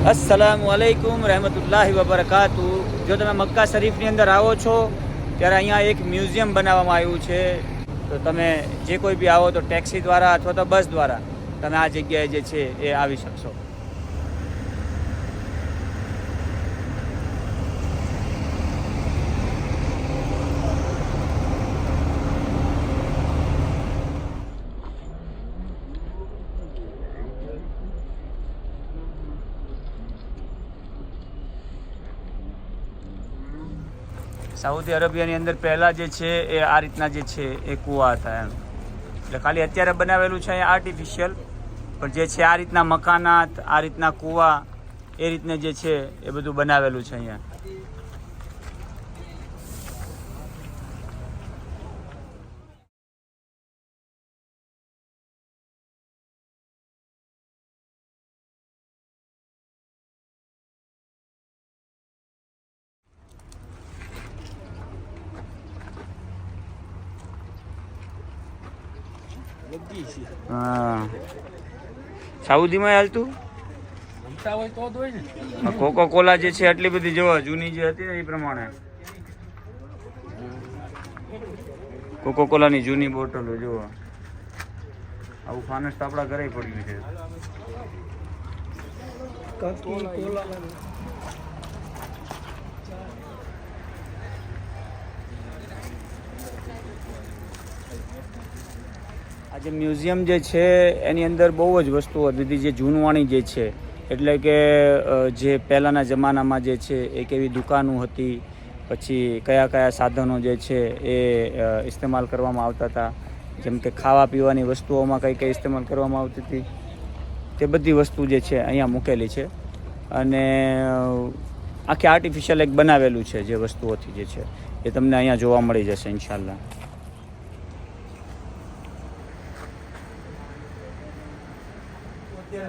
अस्सलामुअलैकुम रहमतुल्लाहि वबरकातु। जो તમે મક્કા શરીફની અંદર આવો છો ત્યારે અહીંયા એક મ્યુઝિયમ બનાવવામાં આવ્યું છે, તો તમે જે કોઈ બી આવો તો ટેક્સી દ્વારા અથવા તો બસ દ્વારા તમે આ જગ્યાએ જે છે એ આવી શકશો. સાઉદી અરેબિયાની અંદર પહેલાં જે છે એ આ રીતના જે છે એ કૂવા હતા એમ, એટલે ખાલી અત્યારે બનાવેલું છે અહીંયા આર્ટિફિશિયલ, પણ જે છે આ રીતના મકાનાત, આ રીતના કૂવા, એ રીતને જે છે એ બધું બનાવેલું છે અહીંયા. હા, સાઉદીમાં હાલતું કોકો કોલા જે છે આટલી બધી જોવા જૂની જે હતી ને એ પ્રમાણે કોકો કોલાની જૂની બોટલો જોવા. આવું ફાનસ તો આપણા ઘરે પડ્યું છે. આ જે મ્યુઝિયમ જે છે એની અંદર બહુ જ વસ્તુઓ બધી જે જૂનવાણી જે છે, એટલે કે જે પહેલાંના જમાનામાં જે છે એ કેવી દુકાનો હતી, પછી કયા કયા સાધનો જે છે એ ઇસ્તેમાલ કરવામાં આવતા હતા, જેમ કે ખાવા પીવાની વસ્તુઓમાં કઈ કઈ ઇસ્તેમાલ કરવામાં આવતી હતી, તે બધી વસ્તુ જે છે અહીંયા મૂકેલી છે. અને આખી આર્ટિફિશિયલ એક બનાવેલું છે જે વસ્તુઓથી જે છે એ તમને અહીંયા જોવા મળી જશે ઇન્શાલ્લાહ.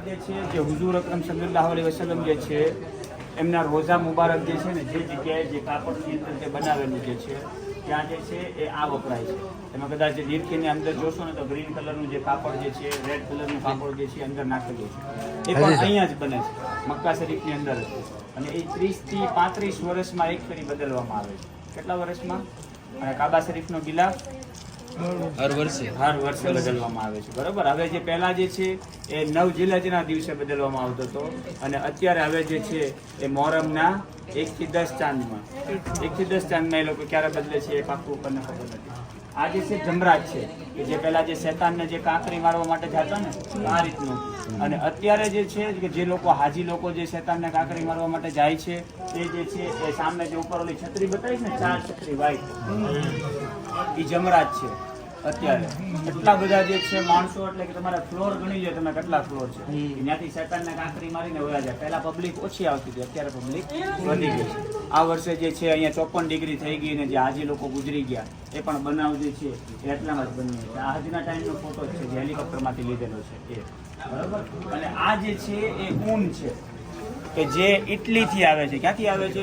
જે છે જે હુઝુર અકરમ સલ્લલ્લાહુ અલૈહિ વસલ્લમ જે છે એમના રોઝા મુબારક જે છે ને જે જગ્યાએ જે કાપડની અંદર જે બનાવેલું જે છે ત્યાં જે છે એ આ વપરાય છે. એમાં કદાચ જે દીર્ઘીની અંદર જોશો ને તો ગ્રીન કલરનું જે કાપડ જે છે, રેડ કલરનું કાપડ જે છે અંદર નાખેલું છે, એ પણ અહીંયા જ બને છે મક્કા શરીફની અંદર. અને એ 30 થી 35 વર્ષમાં એક ફેરી બદલવામાં આવે છે. કેટલા વર્ષમાં? અને કાબા શરીફનો ગિલાફ હર વર્ષે બદલવામાં આવે છે, બરોબર. હવે જે પહેલા જે છે એ 9 જિલ્લાના દિવસે બદલવામાં આવતો હતો, અને અત્યારે હવે જે છે એ મોહરમના 1 થી 10 ચાંદમાં, 1 થી 10 ચાંદમાં એ લોકો ક્યારે બદલે છે એ પાક્કું આપણને ખબર નથી. આ જે છે જમરાત છે કે જે પહેલા જે શેતાનને જે કાંકરી મારવા માટે જતા ને આ રીતનું, અને અત્યારે જે છે કે જે લોકો હાજી લોકો જે શેતાનને કાંકરી મારવા માટે જાય છે તે જે છે એ સામે જે ઉપર ઓલી છત્રી બતાવીશ ને 4 છત્રી વાઈટ, એ જમરાત છે. અત્યારે એટલા બધા જે છે માણસો, એટલે કે તમારા ફ્લોર ગણી લો તમે કેટલા ફ્લોર છે, ત્યાંથી શેતાનને કાંકરી મારીને વયા જાય. પહેલા પબ્લિક ઓછી આવતી હતી, અત્યારે પબ્લિક વધી ગઈ છે. આ વર્ષે જે છે અહીંયા 54 ડિગ્રી થઈ ગઈ, ને જે હાજી લોકો ગુજરી ગયા એ પણ બનાવ જે છે એ એટલામાં જ બન્યો છે. આ હાજીના ટાઈમનો ફોટો છે જે હેલિકોપ્ટરમાંથી લીધેલો છે એ, બરાબર. અને આ જે છે એ ઊન છે કે જે ઇટલીથી આવે છે. ક્યાંથી આવે છે?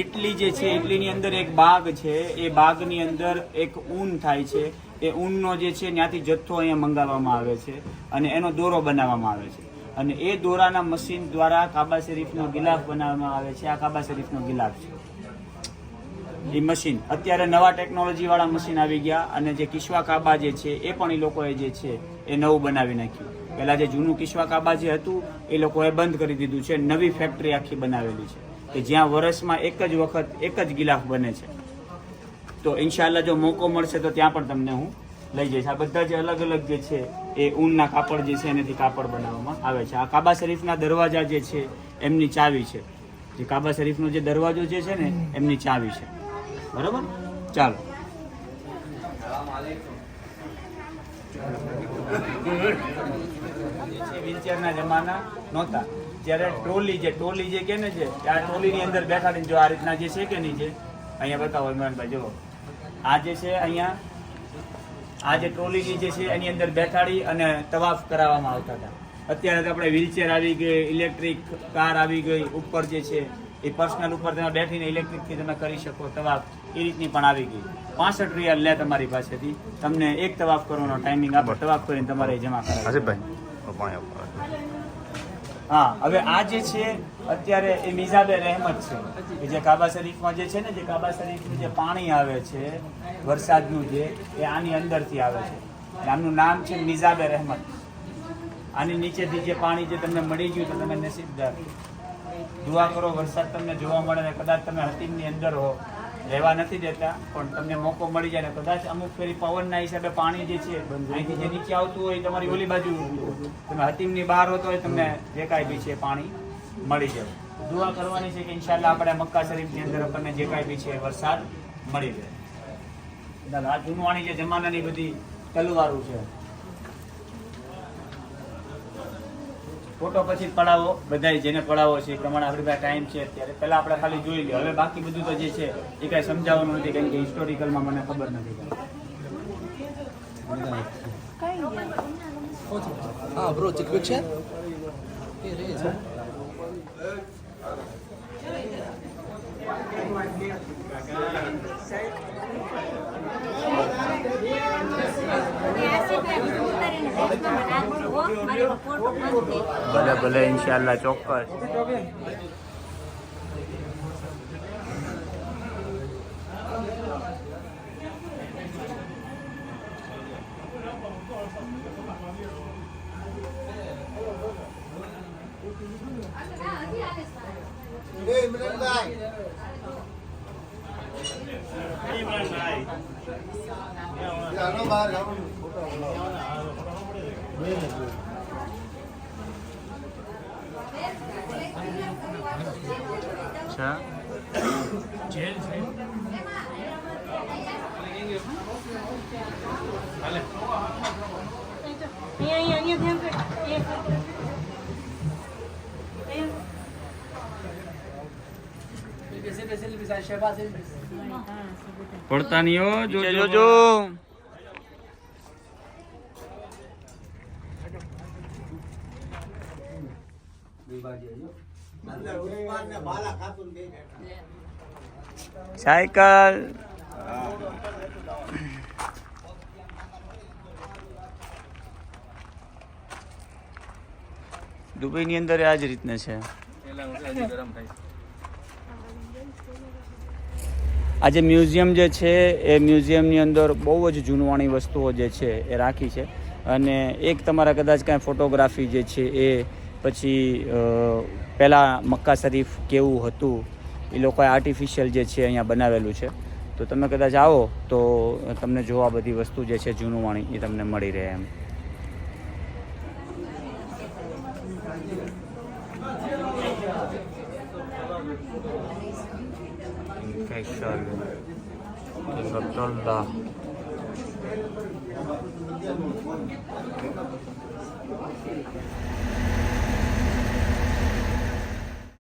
ઇટલી જે છે, ઇટલીની અંદર એક બાગ છે, એ બાગની અંદર એક ઊન થાય છે. એ ઊનનો જે છે ત્યાંથી જથ્થો અહીંયા મંગાવવામાં આવે છે અને એનો દોરો બનાવવામાં આવે છે, અને એ દોરાના મશીન દ્વારા કાબા શરીફનો ગિલાફ બનાવવામાં આવે છે. આ કાબા શરીફનો ગિલાફ છે એ મશીન. અત્યારે નવા ટેકનોલોજી વાળા મશીન આવી ગયા, અને જે કિશ્વા કાબા જે છે એ પણ એ લોકોએ જે છે એ નવું બનાવી નાખ્યું. પહેલાં જે જૂનું કિશ્વા કાબા જે હતું એ લોકોએ બંધ કરી દીધું છે. નવી ફેક્ટરી આખી બનાવેલી છે કે જ્યાં વર્ષમાં એક જ વખત એક જ ગિલાફ બને છે. તો ઇન્શાલ્લાહ જો મોકો મળશે તો ત્યાં પણ તમને હું લઈ જઈશ. આ બધા જે અલગ અલગ જે છે એ ઊનના કાપડ જે છે એનાથી કાપડ બનાવવામાં આવે છે. આ કાબા શરીફના દરવાજા જે છે એમની ચાવી છે. જે કાબા શરીફનો જે દરવાજો જે છે ને એમની ચાવી છે, બરાબર. ચાલો વ્હીલચેરના જમાના નહોતા ત્યારે ટ્રોલી જે કે ને છે, આ ટ્રોલીની અંદર બેઠાડીને જો આ રીતના જે છે કે નહીં છે, અહીંયા બતાવો ઇમરાનભાઈ, જુઓ આ જે છે અહીંયા આ જે ટ્રોલીની જે છે એની અંદર બેઠાડી અને તવાફ કરાવવામાં આવતા હતા. અત્યારે તો આપણે વ્હીલચેર આવી ગઈ, ઇલેક્ટ્રિક કાર આવી ગઈ, ઉપર જે છે એ પર્સનલ ઉપર તમે બેઠીને ઇલેક્ટ્રિકથી તમે કરી શકો તવાફ, એ રીતની પણ આવી ગઈ. 65 રિયાલ લે તમારી પાસેથી, તમને એક તવાફ કરવાનો ટાઈમિંગ આપો, તવાફ કરીને તમારે જમા કરાવે. હા, હવે આ જે છે અત્યારે એ મિઝાબે રહેમત છે કે જે કાબા શરીફમાં જે છે ને, જે કાબા શરીફનું જે પાણી આવે છે વરસાદનું જે, એ આની અંદરથી આવે છે. આમનું નામ છે મિઝાબે રહેમત. આની નીચેથી જે પાણી જે તમને મળી ગયું તો તમે નસીબદાર. દુઆ કરો વરસાદ તમને જોવા મળે ને કદાચ તમે હતીમની અંદર હો, રહેવા નથી દેતા, પણ તમને મોકો મળી જાય ને કદાચ અમુક ફેરી પવનના હિસાબે પાણી જે છે અહીંથી જે નીચે આવતું હોય તમારી ઓલી બાજુ, તમે હતીમની બહાર હોતો હોય તમને જે કાંઈ બી છે પાણી મળી જાય. દુઆ કરવાની છે કે ઇન્શાલ્લાહ આપણે મક્કા શરીફની અંદર આપણને જે કાંઈ બી છે વરસાદ મળી જાય. આ જૂનવાણી જે જમાનાની બધી તલવારો છે. ફોટો પછી પડાવો, બધાય જેને પડાવો છે એ પ્રમાણે આપણી પાસે ટાઈમ છે અત્યારે. પહેલાં આપણે ખાલી જોઈ લઈએ, હવે બાકી બધું તો જે છે એ કાંઈ સમજાવવાનું નથી, કારણ કે હિસ્ટોરિકલમાં મને ખબર નથી. Ah, bro, take picture? ભલે ભલે ઇન્શાલ્લાહ ચોક્કસ. अच्छा जेल से पड़ता नहीं हो जो સાયકલ દુબઈની અંદર આ જ રીતના છે. આ જે મ્યુઝિયમ જે છે એ મ્યુઝિયમની અંદર બહુ જ જૂનવાણી વસ્તુઓ જે છે એ રાખી છે. અને એક તમારા કદાચ કાંઈ ફોટોગ્રાફી જે છે એ પછી પહેલાં મક્કા શરીફ કેવું હતું એ લોકોએ આર્ટિફિશિયલ જે છે અહીંયા બનાવેલું છે. તો તમે કદાચ આવો તો તમને જોવા બધી વસ્તુ જે છે જૂનવાણી એ તમને મળી રહે એમ.